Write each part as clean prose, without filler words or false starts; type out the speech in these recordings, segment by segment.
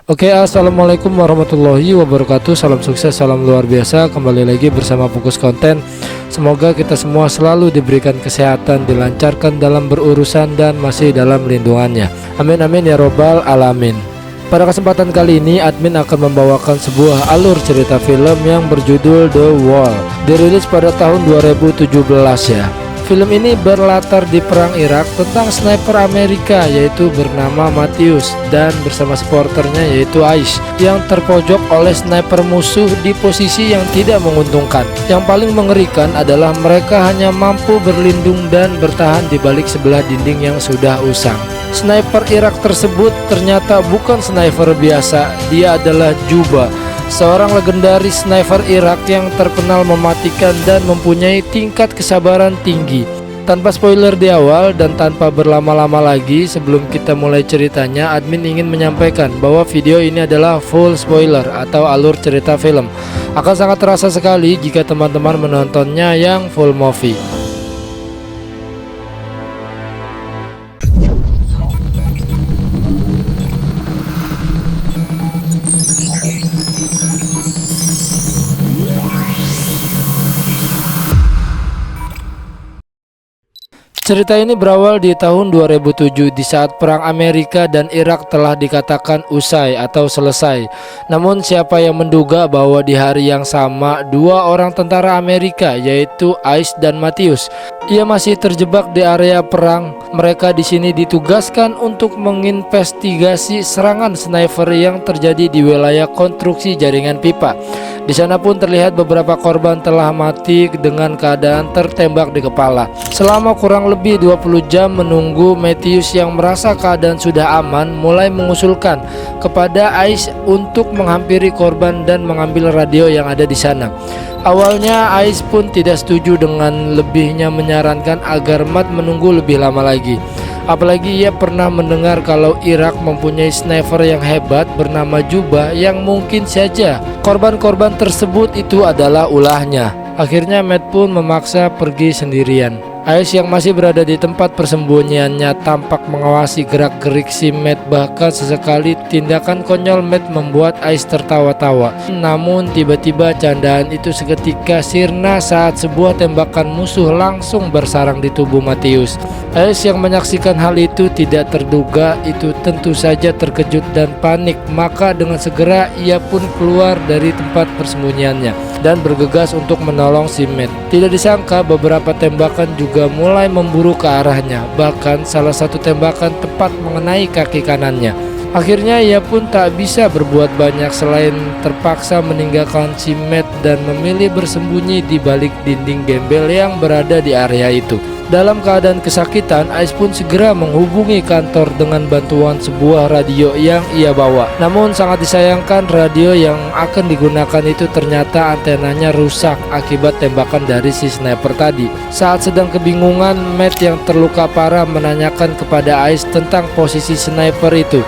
Assalamualaikum warahmatullahi wabarakatuh. Salam sukses, salam luar biasa. Kembali lagi bersama Fokus Konten. Semoga kita semua selalu diberikan kesehatan, dilancarkan dalam berurusan dan masih dalam lindungannya. Amin amin ya robbal alamin. Pada kesempatan kali ini, admin akan membawakan sebuah alur cerita film yang berjudul The Wall. Dirilis pada tahun 2017 ya. Film ini berlatar di perang Irak tentang sniper Amerika yaitu bernama Matthews dan bersama supporternya yaitu Aish yang terpojok oleh sniper musuh di posisi yang tidak menguntungkan. Yang paling mengerikan adalah mereka hanya mampu berlindung dan bertahan di balik sebelah dinding yang sudah usang. Sniper Irak tersebut ternyata bukan sniper biasa, dia adalah Juba, seorang legendaris sniper Irak yang terkenal mematikan dan mempunyai tingkat kesabaran tinggi. Tanpa spoiler di awal dan tanpa berlama-lama lagi, sebelum kita mulai ceritanya, admin ingin menyampaikan bahwa video ini adalah full spoiler atau alur cerita film. Akan sangat terasa sekali jika teman-teman menontonnya yang full movie. Cerita ini berawal di tahun 2007 di saat perang Amerika dan Irak telah dikatakan usai atau selesai. Namun siapa yang menduga bahwa di hari yang sama dua orang tentara Amerika yaitu Aish dan Matthews ia masih terjebak di area perang. Mereka di sini ditugaskan untuk menginvestigasi serangan sniper yang terjadi di wilayah konstruksi jaringan pipa. Di sana pun terlihat beberapa korban telah mati dengan keadaan tertembak di kepala. Selama kurang lebih 20 jam menunggu, Matthews yang merasa keadaan sudah aman mulai mengusulkan kepada Aish untuk menghampiri korban dan mengambil radio yang ada di sana. Awalnya Aish pun tidak setuju, dengan lebihnya menyarankan agar Matt menunggu lebih lama lagi. Apalagi ia pernah mendengar kalau Irak mempunyai sniper yang hebat bernama Juba yang mungkin saja korban-korban tersebut itu adalah ulahnya. Akhirnya Matt pun memaksa pergi sendirian. Aish yang masih berada di tempat persembunyiannya tampak mengawasi gerak-gerik si Matt. Bahkan sesekali tindakan konyol Matt membuat Aish tertawa-tawa. Namun tiba-tiba candaan itu seketika sirna saat sebuah tembakan musuh langsung bersarang di tubuh Matthews. Aish yang menyaksikan hal itu tidak terduga itu tentu saja terkejut dan panik. Maka dengan segera ia pun keluar dari tempat persembunyiannya dan bergegas untuk menolong si Matt. Tidak disangka beberapa tembakan juga mulai memburu ke arahnya. Bahkan salah satu tembakan tepat mengenai kaki kanannya. Akhirnya ia pun tak bisa berbuat banyak selain terpaksa meninggalkan si Matt dan memilih bersembunyi di balik dinding gembel yang berada di area itu. Dalam keadaan kesakitan, Aish pun segera menghubungi kantor dengan bantuan sebuah radio yang ia bawa. Namun sangat disayangkan radio yang akan digunakan itu ternyata antenanya rusak akibat tembakan dari si sniper tadi. Saat sedang kebingungan, Matt yang terluka parah menanyakan kepada Aish tentang posisi sniper itu,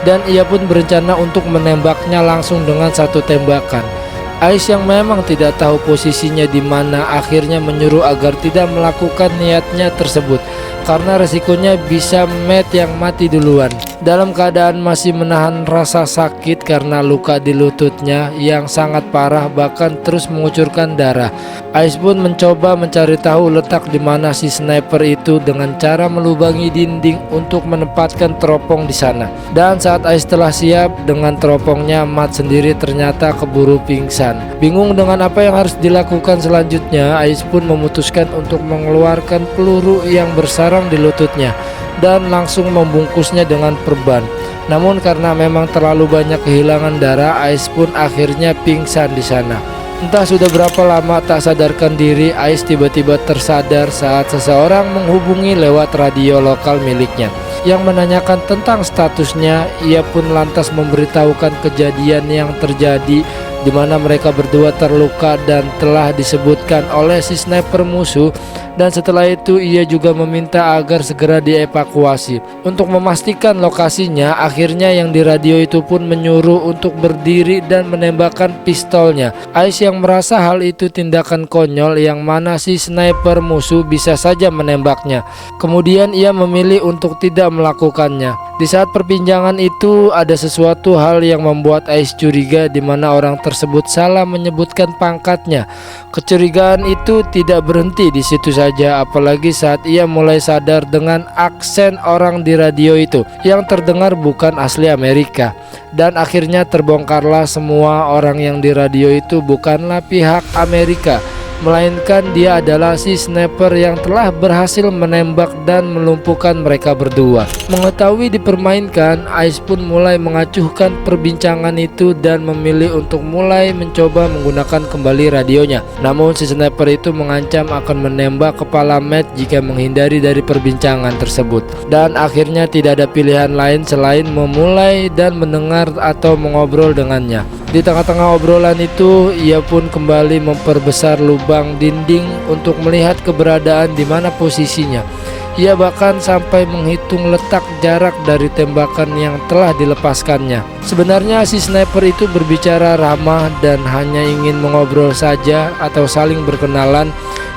dan ia pun berencana untuk menembaknya langsung dengan satu tembakan. Aish yang memang tidak tahu posisinya di mana akhirnya menyuruh agar tidak melakukan niatnya tersebut karena resikonya bisa Matt yang mati duluan. Dalam keadaan masih menahan rasa sakit karena luka di lututnya yang sangat parah bahkan terus mengucurkan darah, Aish pun mencoba mencari tahu letak di mana si sniper itu dengan cara melubangi dinding untuk menempatkan teropong di sana. Dan saat Aish telah siap dengan teropongnya, Matt sendiri ternyata keburu pingsan. Bingung dengan apa yang harus dilakukan selanjutnya, Aish pun memutuskan untuk mengeluarkan peluru yang bersarang di lututnya dan langsung membungkusnya dengan perban. Namun karena memang terlalu banyak kehilangan darah, Aish pun akhirnya pingsan di sana. Entah sudah berapa lama tak sadarkan diri, Aish tiba-tiba tersadar saat seseorang menghubungi lewat radio lokal miliknya yang menanyakan tentang statusnya. Ia pun lantas memberitahukan kejadian yang terjadi di mana mereka berdua terluka dan telah disebutkan oleh si sniper musuh. Dan setelah itu ia juga meminta agar segera dievakuasi. Untuk memastikan lokasinya, akhirnya yang di radio itu pun menyuruh untuk berdiri dan menembakkan pistolnya. Ice yang merasa hal itu tindakan konyol yang mana si sniper musuh bisa saja menembaknya. Kemudian ia memilih untuk tidak melakukannya. Di saat perbincangan itu ada sesuatu hal yang membuat Ice curiga, di mana orang tersebut salah menyebutkan pangkatnya. Kecurigaan itu tidak berhenti di situ saja, apalagi saat ia mulai sadar dengan aksen orang di radio itu yang terdengar bukan asli Amerika. Dan akhirnya terbongkarlah semua orang yang di radio itu bukanlah pihak Amerika, melainkan dia adalah si sniper yang telah berhasil menembak dan melumpuhkan mereka berdua. Mengetahui dipermainkan, Ice pun mulai mengacuhkan perbincangan itu dan memilih untuk mulai mencoba menggunakan kembali radionya. Namun si sniper itu mengancam akan menembak kepala Matt jika menghindari dari perbincangan tersebut. Dan akhirnya tidak ada pilihan lain selain memulai dan mendengar atau mengobrol dengannya. Di tengah-tengah obrolan itu, ia pun kembali memperbesar lubang dinding untuk melihat keberadaan di mana posisinya. Ia bahkan sampai menghitung letak jarak dari tembakan yang telah dilepaskannya. Sebenarnya si sniper itu berbicara ramah dan hanya ingin mengobrol saja atau saling berkenalan.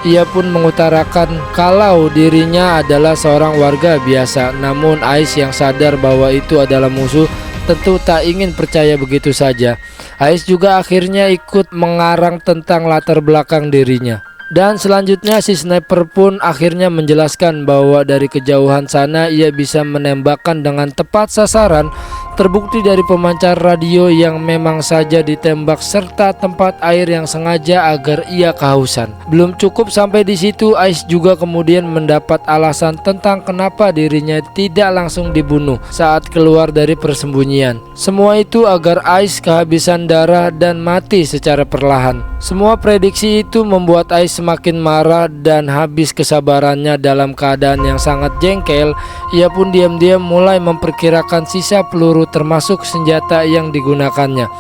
Ia pun mengutarakan kalau dirinya adalah seorang warga biasa. Namun Ice yang sadar bahwa itu adalah musuh tentu tak ingin percaya begitu saja. Ice juga akhirnya ikut mengarang tentang latar belakang dirinya. Dan selanjutnya si sniper pun akhirnya menjelaskan bahwa dari kejauhan sana ia bisa menembakkan dengan tepat sasaran. Terbukti dari pemancar radio yang memang saja ditembak serta tempat air yang sengaja agar ia kehausan. Belum cukup sampai di situ, Ice juga kemudian mendapat alasan tentang kenapa dirinya tidak langsung dibunuh saat keluar dari persembunyian. Semua itu agar Ice kehabisan darah dan mati secara perlahan. Semua prediksi itu membuat Ice semakin marah dan habis kesabarannya. Dalam keadaan yang sangat jengkel, ia pun diam-diam mulai memperkirakan sisa peluru termasuk senjata yang digunakannya.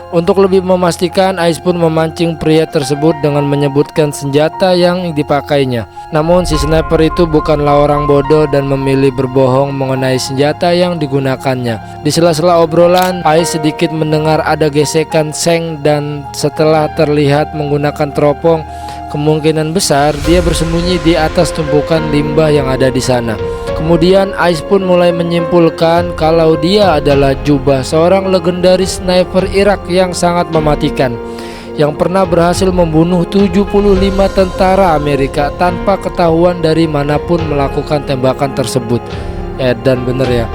Untuk lebih memastikan, Ice pun memancing pria tersebut dengan menyebutkan senjata yang dipakainya. Namun si sniper itu bukanlah orang bodoh dan memilih berbohong mengenai senjata yang digunakannya. Di sela-sela obrolan, Ice sedikit mendengar ada gesekan seng dan setelah terlihat menggunakan teropong, kemungkinan besar dia bersembunyi di atas tumpukan limbah yang ada di sana. Kemudian Ice pun mulai menyimpulkan kalau dia adalah Jubah, seorang legendaris sniper Irak yang sangat mematikan, yang pernah berhasil membunuh 75 tentara Amerika tanpa ketahuan dari manapun melakukan tembakan tersebut. Dan bener ya.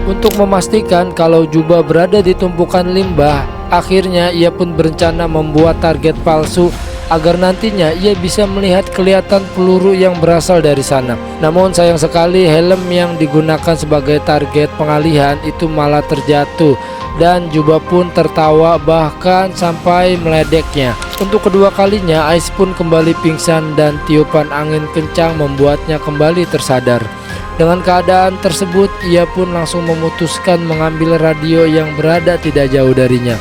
Untuk memastikan kalau Jubah berada di tumpukan limbah, akhirnya ia pun berencana membuat target palsu agar nantinya ia bisa melihat kelihatan peluru yang berasal dari sana. Namun sayang sekali helm yang digunakan sebagai target pengalihan itu malah terjatuh dan Jubah pun tertawa bahkan sampai meledeknya. Untuk kedua kalinya Ice pun kembali pingsan dan tiupan angin kencang membuatnya kembali tersadar. Dengan keadaan tersebut ia pun langsung memutuskan mengambil radio yang berada tidak jauh darinya.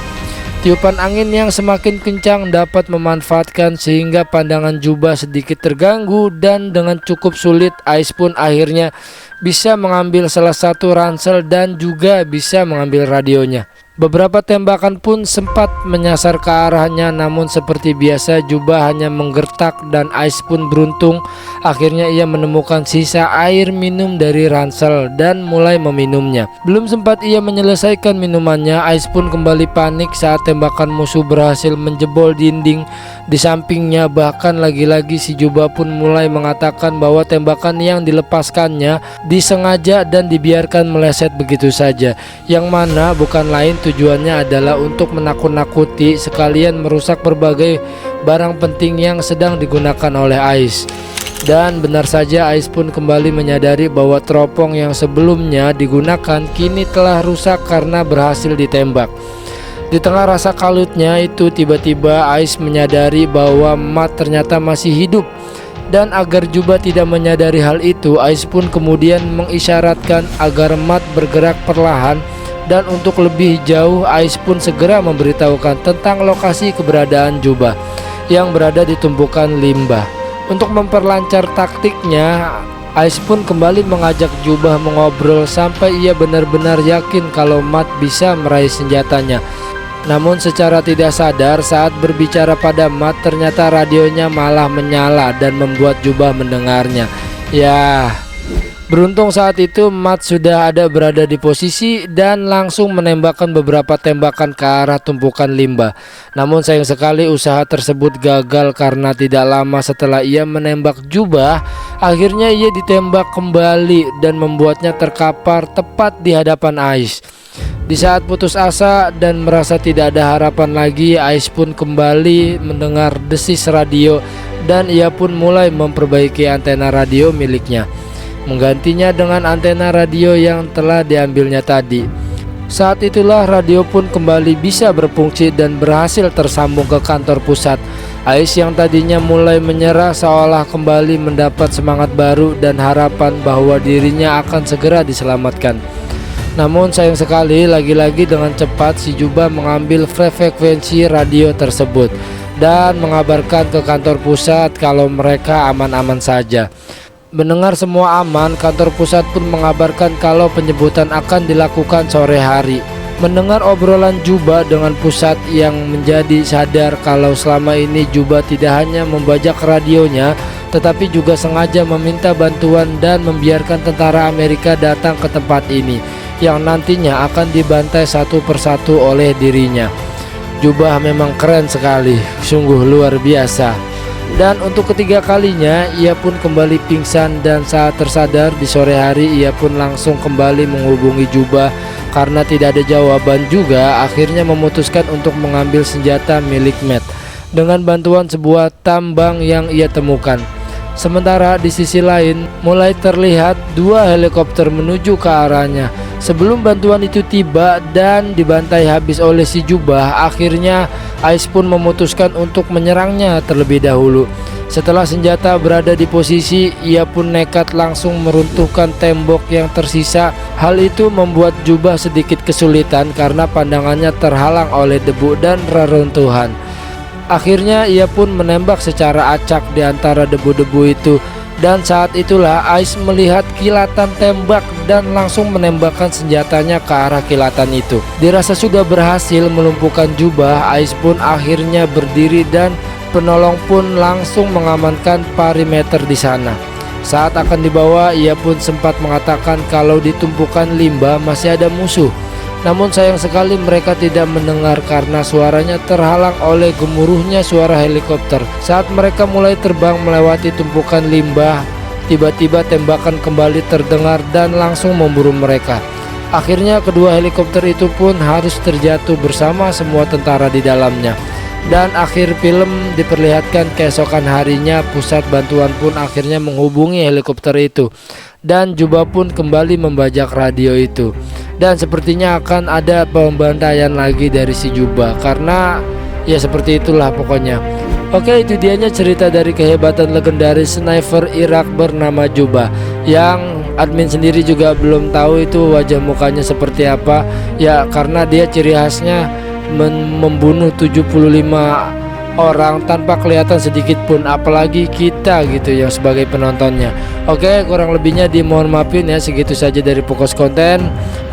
Tiupan angin yang semakin kencang dapat memanfaatkan sehingga pandangan Jubah sedikit terganggu dan dengan cukup sulit Ice pun akhirnya bisa mengambil salah satu ransel dan juga bisa mengambil radionya. Beberapa tembakan pun sempat menyasar ke arahnya, namun seperti biasa Jubah hanya menggertak dan Ice pun beruntung. Akhirnya ia menemukan sisa air minum dari ransel dan mulai meminumnya. Belum sempat ia menyelesaikan minumannya, Ice pun kembali panik saat tembakan musuh berhasil menjebol dinding di sampingnya. Bahkan lagi-lagi si Jubah pun mulai mengatakan bahwa tembakan yang dilepaskannya disengaja dan dibiarkan meleset begitu saja, yang mana bukan lain tujuannya adalah untuk menakut-nakuti sekalian merusak berbagai barang penting yang sedang digunakan oleh Ice. Dan benar saja Ice pun kembali menyadari bahwa teropong yang sebelumnya digunakan kini telah rusak karena berhasil ditembak. Di tengah rasa kalutnya itu tiba-tiba Ice menyadari bahwa Matt ternyata masih hidup. Dan agar Jubah tidak menyadari hal itu, Ice pun kemudian mengisyaratkan agar Matt bergerak perlahan Dan untuk lebih jauh, Ais pun segera memberitahukan tentang lokasi keberadaan Jubah yang berada di tumpukan limbah. Untuk memperlancar taktiknya, Ais pun kembali mengajak Jubah mengobrol sampai ia benar-benar yakin kalau Matt bisa meraih senjatanya. Namun secara tidak sadar saat berbicara pada Matt, ternyata radionya malah menyala dan membuat Jubah mendengarnya. Ya, beruntung saat itu Matt sudah ada berada di posisi dan langsung menembakkan beberapa tembakan ke arah tumpukan limbah. Namun sayang sekali usaha tersebut gagal karena tidak lama setelah ia menembak Jubah, akhirnya ia ditembak kembali dan membuatnya terkapar tepat di hadapan Ais. Di saat putus asa dan merasa tidak ada harapan lagi, Ais pun kembali mendengar desis radio dan ia pun mulai memperbaiki antena radio miliknya, menggantinya dengan antena radio yang telah diambilnya tadi. Saat itulah radio pun kembali bisa berfungsi dan berhasil tersambung ke kantor pusat. Ais yang tadinya mulai menyerah seolah kembali mendapat semangat baru dan harapan bahwa dirinya akan segera diselamatkan. Namun sayang sekali lagi-lagi dengan cepat si Jubah mengambil frekuensi radio tersebut dan mengabarkan ke kantor pusat kalau mereka aman-aman saja. Mendengar semua aman, kantor pusat pun mengabarkan kalau penjemputan akan dilakukan sore hari. Mendengar obrolan Jubah dengan pusat yang menjadi sadar kalau selama ini Jubah tidak hanya membajak radionya, tetapi juga sengaja meminta bantuan dan membiarkan tentara Amerika datang ke tempat ini, yang nantinya akan dibantai satu persatu oleh dirinya. Jubah memang keren sekali, sungguh luar biasa. Dan untuk ketiga kalinya ia pun kembali pingsan dan saat tersadar di sore hari ia pun langsung kembali menghubungi Jubah karena tidak ada jawaban juga. Akhirnya memutuskan untuk mengambil senjata milik Matt dengan bantuan sebuah tambang yang ia temukan. Sementara di sisi lain mulai terlihat dua helikopter menuju ke arahnya. Sebelum bantuan itu tiba dan dibantai habis oleh si Jubah, akhirnya Ais pun memutuskan untuk menyerangnya terlebih dahulu. Setelah senjata berada di posisi, ia pun nekat langsung meruntuhkan tembok yang tersisa. Hal itu membuat Jubah sedikit kesulitan karena pandangannya terhalang oleh debu dan reruntuhan. Akhirnya ia pun menembak secara acak di antara debu-debu itu. Dan saat itulah Ais melihat kilatan tembak dan langsung menembakkan senjatanya ke arah kilatan itu. Dirasa sudah berhasil melumpuhkan Jubah, Ais pun akhirnya berdiri dan penolong pun langsung mengamankan perimeter di sana. Saat akan dibawa, ia pun sempat mengatakan kalau di tumpukan limbah masih ada musuh. Namun sayang sekali mereka tidak mendengar karena suaranya terhalang oleh gemuruhnya suara helikopter. Saat mereka mulai terbang melewati tumpukan limbah, tiba-tiba tembakan kembali terdengar dan langsung memburu mereka. Akhirnya kedua helikopter itu pun harus terjatuh bersama semua tentara di dalamnya. Dan akhir film diperlihatkan keesokan harinya pusat bantuan pun akhirnya menghubungi helikopter itu. Dan Jubah pun kembali membajak radio itu. Dan sepertinya akan ada pembantaian lagi dari si Jubah karena ya seperti itulah pokoknya. Oke, itu dianya cerita dari kehebatan legendaris sniper Irak bernama Jubah, yang admin sendiri juga belum tahu itu wajah mukanya seperti apa. Ya karena dia ciri khasnya membunuh 75 orang tanpa kelihatan sedikit pun, apalagi kita gitu yang sebagai penontonnya. Oke, kurang lebihnya dimohon maafin ya. Segitu saja dari Pokos Konten.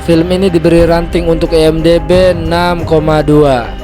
Film ini diberi rating untuk IMDb 6,2.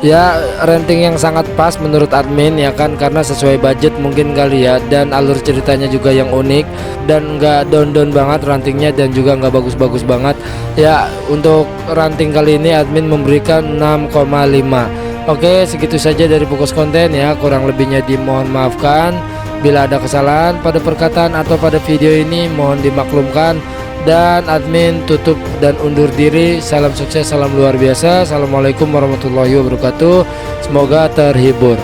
Ya, rating yang sangat pas menurut admin ya kan, karena sesuai budget mungkin kali ya, dan alur ceritanya juga yang unik dan nggak down banget ratingnya dan juga nggak bagus-bagus banget ya. Untuk rating kali ini admin memberikan 6,5. Oke, segitu saja dari Pokos Konten ya. Kurang lebihnya dimohon maafkan. Bila ada kesalahan pada perkataan atau pada video ini mohon dimaklumkan. Dan admin tutup dan undur diri. Salam sukses, salam luar biasa. Assalamualaikum warahmatullahi wabarakatuh. Semoga terhibur.